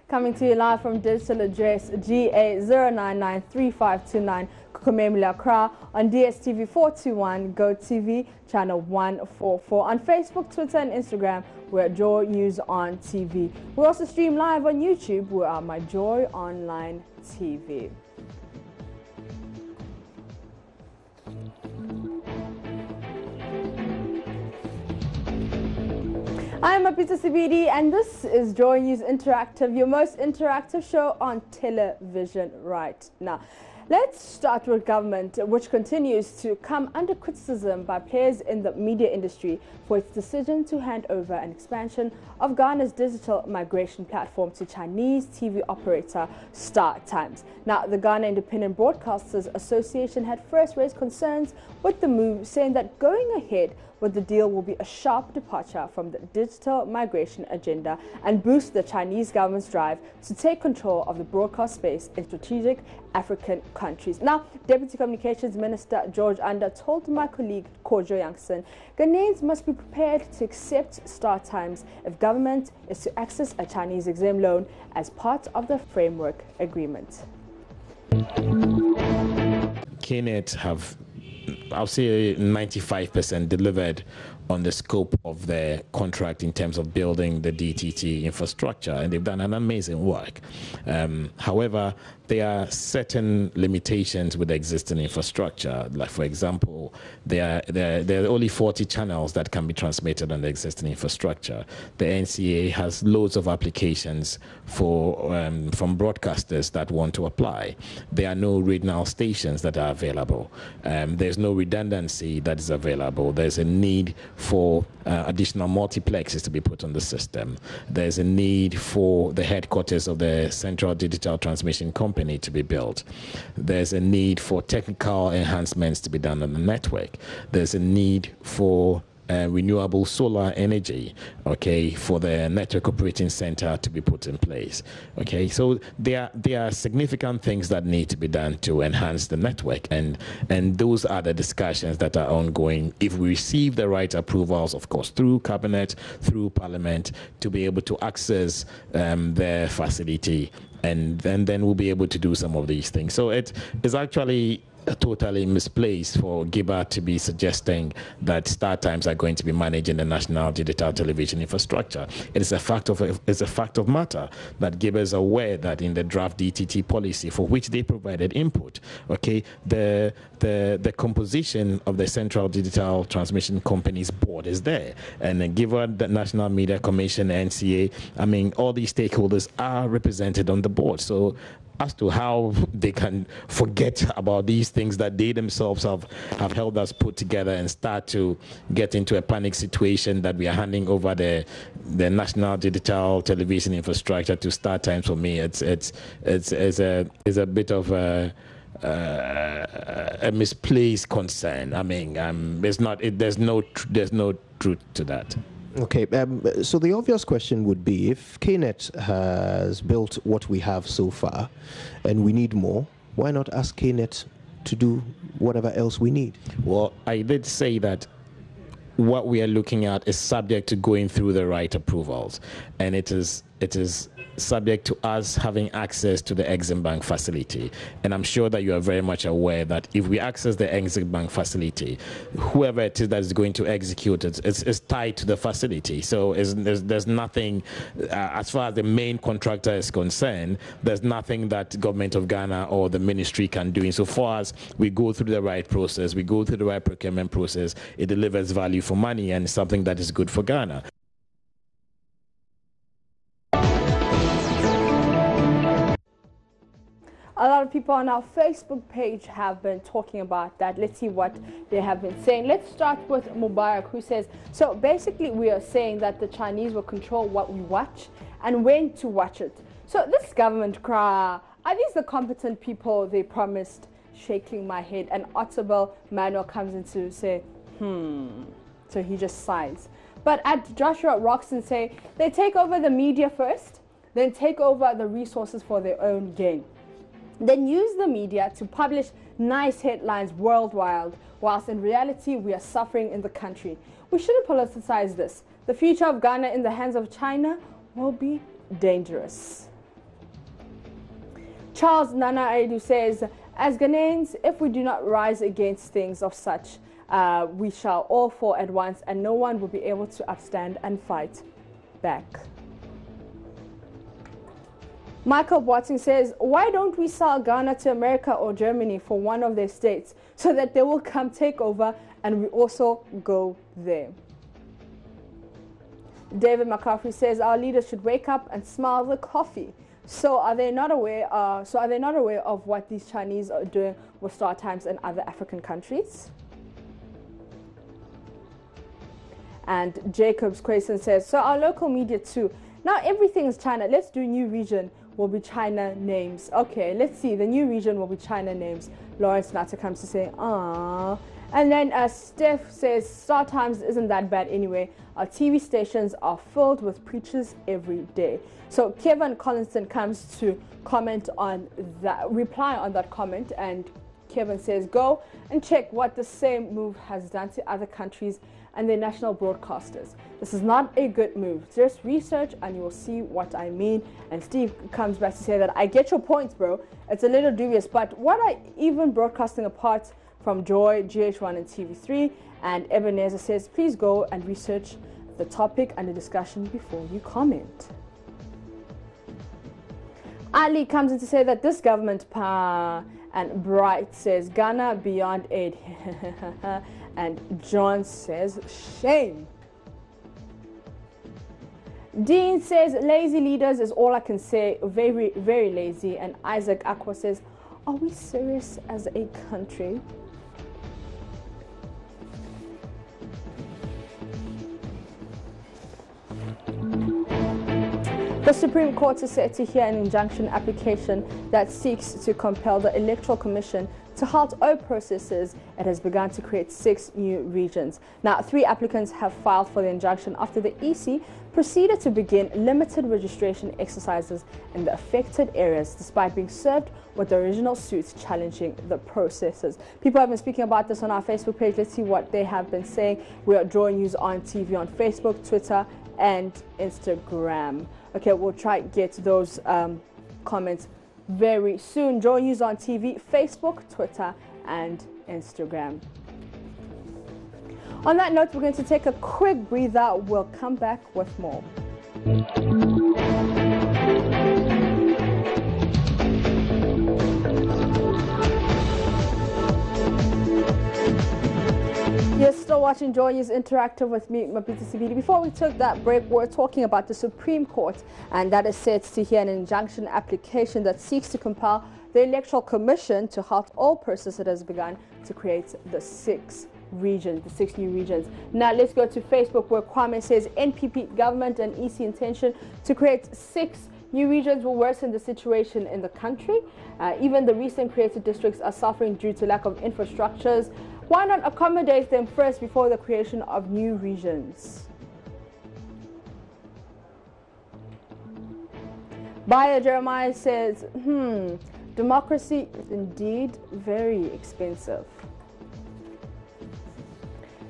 Coming to you live from digital address GA0993529 Kukumemile Accra on DSTV 421, GoTV channel 144. On Facebook, Twitter and Instagram, we're at Joy News on TV. We also stream live on YouTube. We are My Joy Online TV. I'm Apita Sibidi and this is JoyNews Interactive, your most interactive show on television right now. Let's start with government, which continues to come under criticism by players in the media industry for its decision to hand over an expansion of Ghana's digital migration platform to Chinese TV operator Star Times. Now, the Ghana Independent Broadcasters Association had first raised concerns with the move, saying that going ahead with the deal will be a sharp departure from the digital migration agenda and boost the Chinese government's drive to take control of the broadcast space in strategic African countries. Now, Deputy Communications Minister George Anda told my colleague Kojo Youngson, Ghanaians must be prepared to accept Star Times if government is to access a Chinese exim loan as part of the framework agreement. KNET have, I'll say, 95% delivered on the scope of their contract in terms of building the DTT infrastructure, and they've done an amazing work. However, there are certain limitations with the existing infrastructure. Like, for example, there are only 40 channels that can be transmitted on the existing infrastructure. The NCA has loads of applications for from broadcasters that want to apply. There are no regional stations that are available. There's no redundancy that is available. There's a need for additional multiplexes to be put on the system. There's a need for the headquarters of the Central Digital Transmission Company to be built. There's a need for technical enhancements to be done on the network. There's a need for renewable solar energy, okay, for the network operating center to be put in place. Okay, so there are significant things that need to be done to enhance the network, and those are the discussions that are ongoing. If we receive the right approvals, of course, through cabinet, through parliament, to be able to access the facility, and then we'll be able to do some of these things. So it is actually totally misplaced for Giba to be suggesting that Star Times are going to be managing the national digital television infrastructure. It is a fact of matter that Giba is aware that in the draft DTT policy, for which they provided input, okay, the composition of the Central Digital Transmission Company's board is there, and given the National Media Commission, NCA, I mean, all these stakeholders are represented on the board. So as to how they can forget about these things that they themselves have helped us put together and start to get into a panic situation that we are handing over the national digital television infrastructure to Star Times, for me, it's a bit of a misplaced concern. I mean, there's no truth to that. Okay, so the obvious question would be, if KNET has built what we have so far and we need more, why not ask KNET to do whatever else we need? Well, I did say that what we are looking at is subject to going through the right approvals, and it is subject to us having access to the Exim Bank facility. And I'm sure that you are very much aware that if we access the Exim Bank facility, whoever it is that is going to execute it is tied to the facility. So there's nothing, as far as the main contractor is concerned, there's nothing that government of Ghana or the ministry can do. Insofar as we go through the right process, we go through the right procurement process, it delivers value for money and something that is good for Ghana. A lot of people on our Facebook page have been talking about that. Let's see what they have been saying. Let's start with Mubarak, who says, so basically we are saying that the Chinese will control what we watch and when to watch it. So this government, are these the competent people they promised? Shaking my head. And Ottobel Manuel comes in to say, so he just sighs. But at Joshua Roxon say, they take over the media first, then take over the resources for their own gain. Then use the media to publish nice headlines worldwide, whilst in reality we are suffering in the country. We shouldn't politicize this. The future of Ghana in the hands of China will be dangerous. Charles Nana Aidu says, as Ghanaians, if we do not rise against things of such, we shall all fall at once and no one will be able to upstand and fight back. Michael Boating says, why don't we sell Ghana to America or Germany for one of their states so that they will come take over and we also go there? David McCaffrey says, our leaders should wake up and smell the coffee. So are they not aware of what these Chinese are doing with Star Times and other African countries? And Jacobs Quayson says, so our local media too. Now everything is China. Let's do new region will be China names. Okay, let's see. The new region will be China names. Lawrence Natter comes to say, ah. And then Steph says, Star Times isn't that bad anyway. Our TV stations are filled with preachers every day. So Kevin Collinson comes to comment on that, reply on that comment, and Kevin says, go and check what the same move has done to other countries and their national broadcasters. This is not a good move. Just research and you will see what I mean. And Steve comes back to say that I get your points, bro. It's a little dubious, but what are even broadcasting apart from Joy, GH1 and TV3? And Ebenezer says, please go and research the topic and the discussion before you comment. Ali comes in to say that this government, and Bright says, Ghana beyond aid. And John says, shame. Dean says, lazy leaders is all I can say. Very, very lazy. And Isaac Aqua says, are we serious as a country? The Supreme Court is set to hear an injunction application that seeks to compel the Electoral Commission to halt all processes. It has begun to create 6 new regions. Now, 3 applicants have filed for the injunction after the EC proceeded to begin limited registration exercises in the affected areas, despite being served with the original suits challenging the processes. People have been speaking about this on our Facebook page. Let's see what they have been saying. We are Joy News on TV on Facebook, Twitter, and Instagram. Okay, we'll try to get those comments very soon. Joy News on TV, Facebook, Twitter, and Instagram. On that note, we're going to take a quick breather. We'll come back with more. You're still watching Joy News Interactive with me, Mapita Sibidi. Before we took that break, we're talking about the Supreme Court, and that is set to hear an injunction application that seeks to compel the Electoral Commission to halt all processes that has begun to create the 6 regions, the 6 new regions. Now let's go to Facebook, where Kwame says NPP government and EC intention to create 6 new regions will worsen the situation in the country. Even the recent created districts are suffering due to lack of infrastructures. Why not accommodate them first before the creation of new regions? Bayer Jeremiah says, democracy is indeed very expensive.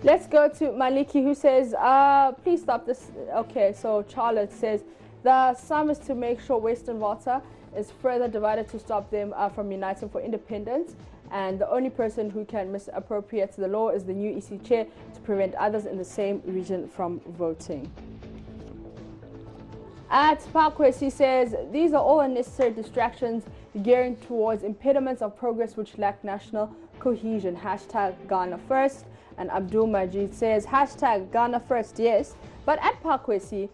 Let's go to Maliki, who says, please stop this. Okay, so Charlotte says, the sum is to make sure Western Volta is further divided to stop them from uniting for independence. And the only person who can misappropriate the law is the new EC chair to prevent others in the same region from voting. At Parkwest, he says, these are all unnecessary distractions gearing towards impediments of progress which lack national cohesion. Hashtag Ghana first. And Abdul Majid says, hashtag Ghana first, yes. But at Parkwesi,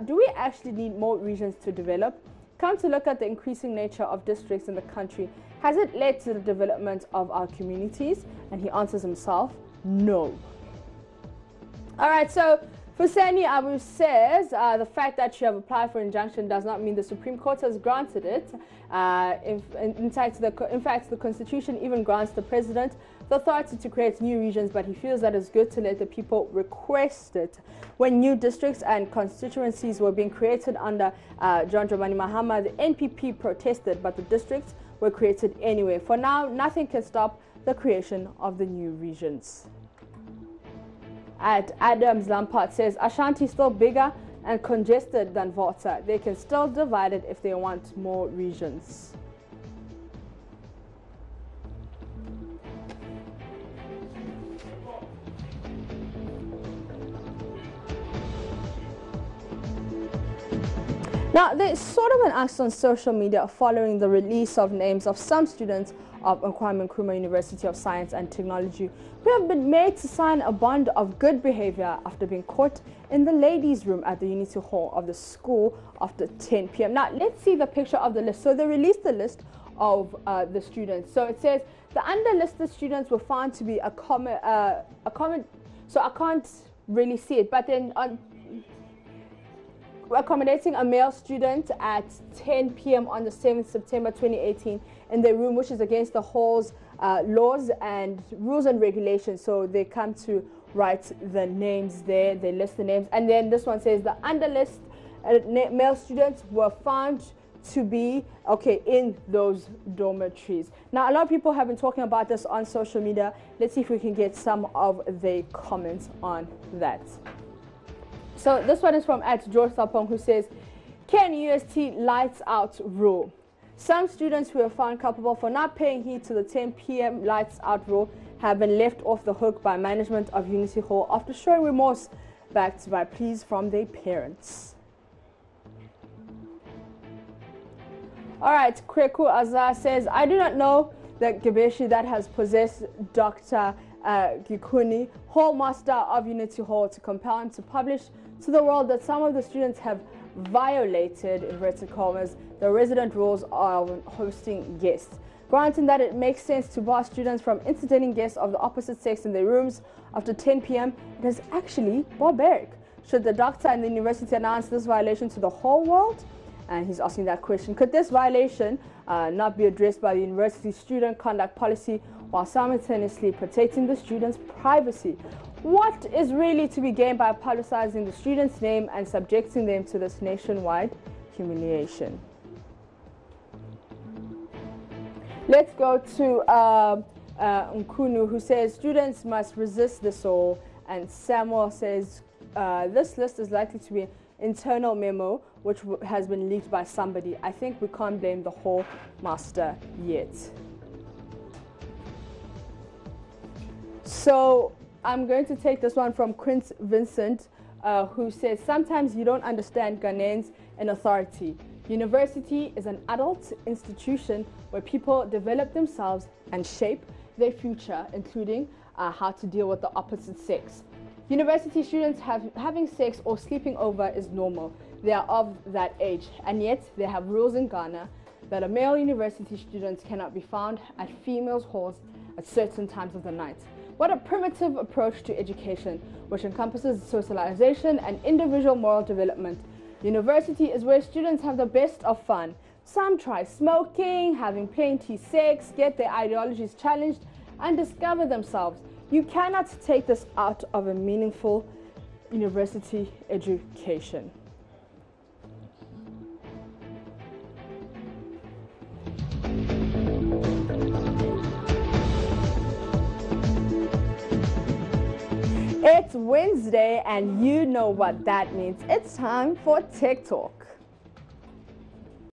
do we actually need more regions to develop? Come to look at the increasing nature of districts in the country. Has it led to the development of our communities? And he answers himself, no. All right, so Fuseni Abu says the fact that you have applied for injunction does not mean the Supreme Court has granted it. In fact, the Constitution even grants the President the authority to create new regions, but he feels that it's good to let the people request it. When new districts and constituencies were being created under John Dramani Mahama, the NPP protested, but the districts were created anyway. For now, nothing can stop the creation of the new regions. At Adams Lampard says, Ashanti is still bigger and congested than Volta. They can still divide it if they want more regions. Now, there's sort of an angst on social media following the release of names of some students of Kwame Nkrumah University of Science and Technology who have been made to sign a bond of good behavior after being caught in the ladies' room at the Unity Hall of the school after 10 p.m. Now, let's see the picture of the list. So they released the list of the students. So it says the underlisted students were found to be a common, so I can't really see it, but then accommodating a male student at 10 p.m. on the 7th September 2018 in their room, which is against the hall's laws and rules and regulations. So they come to write the names there, they list the names, and then this one says the underlisted male students were found to be in those dormitories. Now, a lot of people have been talking about this on social media. Let's see if we can get some of the comments on that. So this one is from @George Sapong, who says, "Can UST lights out rule? Some students who are found culpable for not paying heed to the 10 p.m. lights out rule have been left off the hook by management of Unity Hall after showing remorse, backed by pleas from their parents." All right, Kweku Azar says, "I do not know the Gebeshi that has possessed Dr. Gikuni, Hallmaster of Unity Hall, to compel him to publish to the world that some of the students have violated, inverted commas, the resident rules of hosting guests. Granting that it makes sense to bar students from entertaining guests of the opposite sex in their rooms after 10 p.m., it is actually barbaric. Should the doctor and the university announce this violation to the whole world?" And he's asking that question. Could this violation not be addressed by the university student conduct policy while simultaneously protecting the students' privacy? What is really to be gained by publicizing the students' name and subjecting them to this nationwide humiliation? Let's go to Nkunu, who says students must resist this all. And Samuel says this list is likely to be an internal memo which has been leaked by somebody. I think we can't blame the Hall Master yet. So I'm going to take this one from Quince Vincent, who says, "Sometimes you don't understand Ghanaians in authority. University is an adult institution where people develop themselves and shape their future, including how to deal with the opposite sex. University students having sex or sleeping over is normal. They are of that age, and yet they have rules in Ghana that a male university student cannot be found at females' halls at certain times of the night. What a primitive approach to education, which encompasses socialization and individual moral development. University is where students have the best of fun. Some try smoking, having plenty sex, get their ideologies challenged, and discover themselves. You cannot take this out of a meaningful university education." It's Wednesday, and you know what that means. It's time for Tech Talk.